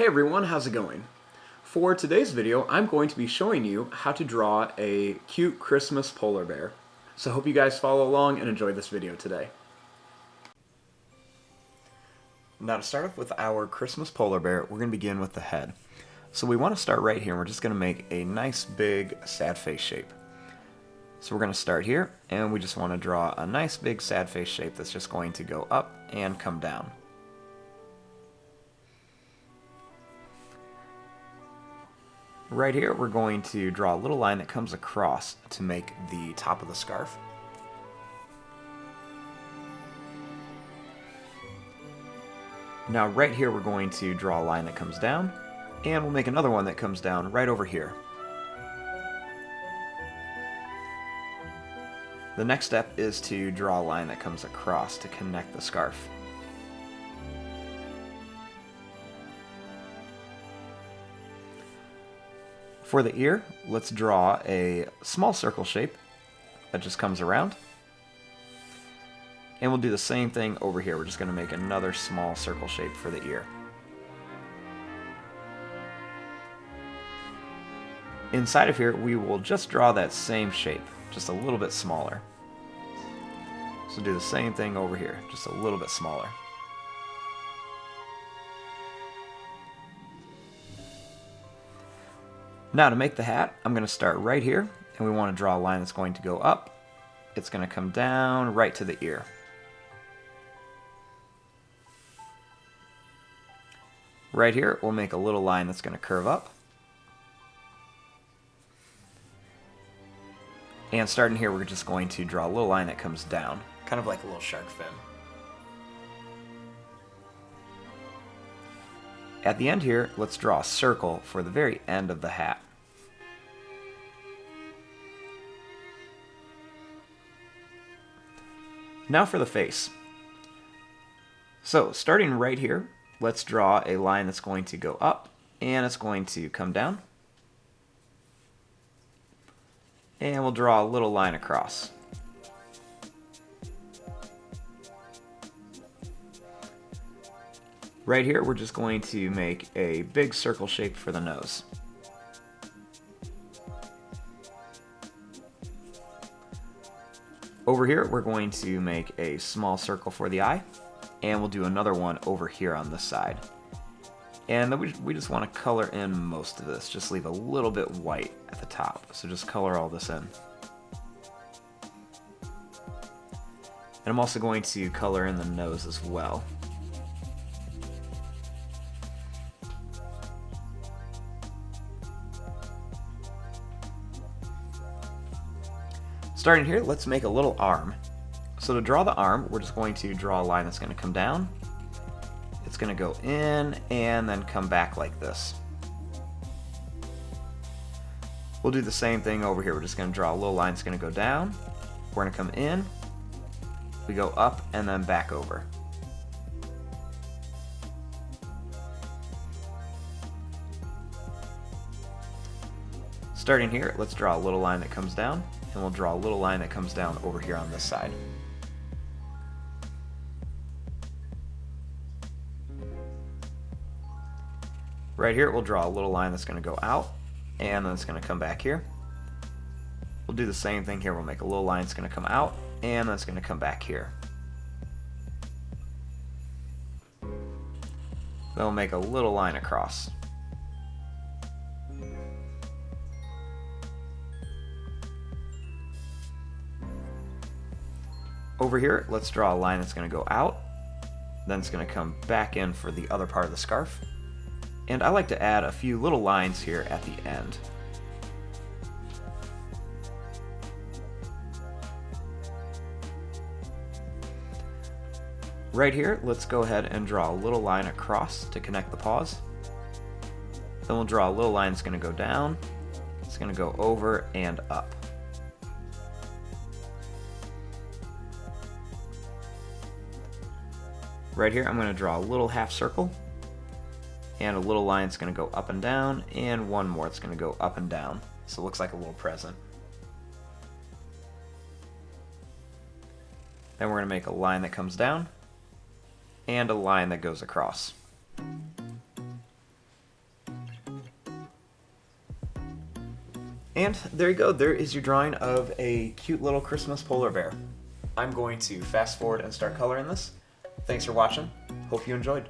Hey everyone, how's it going? For today's video, I'm going to be showing you how to draw a cute Christmas polar bear. So I hope you guys follow along and enjoy this video today. Now to start off with our Christmas polar bear, we're going to begin with the head. So we want to start right here. We're just going to make a nice big sad face shape. So we're going to start here, and we just want to draw a nice big sad face shape that's just going to go up and come down. Right here, we're going to draw a little line that comes across to make the top of the scarf. Now right here, we're going to draw a line that comes down, and we'll make another one that comes down right over here. The next step is to draw a line that comes across to connect the scarf. For the ear, let's draw a small circle shape that just comes around. And we'll do the same thing over here. We're just going to make another small circle shape for the ear. Inside of here, we will just draw that same shape, just a little bit smaller. So do the same thing over here, just a little bit smaller. Now to make the hat, I'm going to start right here, and we want to draw a line that's going to go up. It's going to come down right to the ear. Right here, we'll make a little line that's going to curve up. And starting here, we're just going to draw a little line that comes down, kind of like a little shark fin. At the end here, let's draw a circle for the very end of the hat. Now for the face. So starting right here, let's draw a line that's going to go up and it's going to come down. And we'll draw a little line across. Right here, we're just going to make a big circle shape for the nose. Over here, we're going to make a small circle for the eye, and we'll do another one over here on this side. And then we just want to color in most of this, just leave a little bit white at the top. So just color all this in. And I'm also going to color in the nose as well. Starting here, let's make a little arm. So to draw the arm, we're just going to draw a line that's going to come down. It's going to go in and then come back like this. We'll do the same thing over here. We're just going to draw a little line that's going to go down. We're going to come in, we go up, and then back over. Starting here, let's draw a little line that comes down, and we'll draw a little line that comes down over here on this side. Right here, we'll draw a little line that's going to go out, and then it's going to come back here. We'll do the same thing here. We'll make a little line that's going to come out, and then it's going to come back here. Then we'll make a little line across. Over here, let's draw a line that's going to go out, then it's going to come back in for the other part of the scarf. And I like to add a few little lines here at the end. Right here, let's go ahead and draw a little line across to connect the paws. Then we'll draw a little line that's going to go down, it's going to go over and up. Right here, I'm going to draw a little half circle, and a little line that's going to go up and down, and one more that's going to go up and down. So it looks like a little present. Then we're going to make a line that comes down, and a line that goes across. And there you go, there is your drawing of a cute little Christmas polar bear. I'm going to fast forward and start coloring this. Thanks for watching, hope you enjoyed.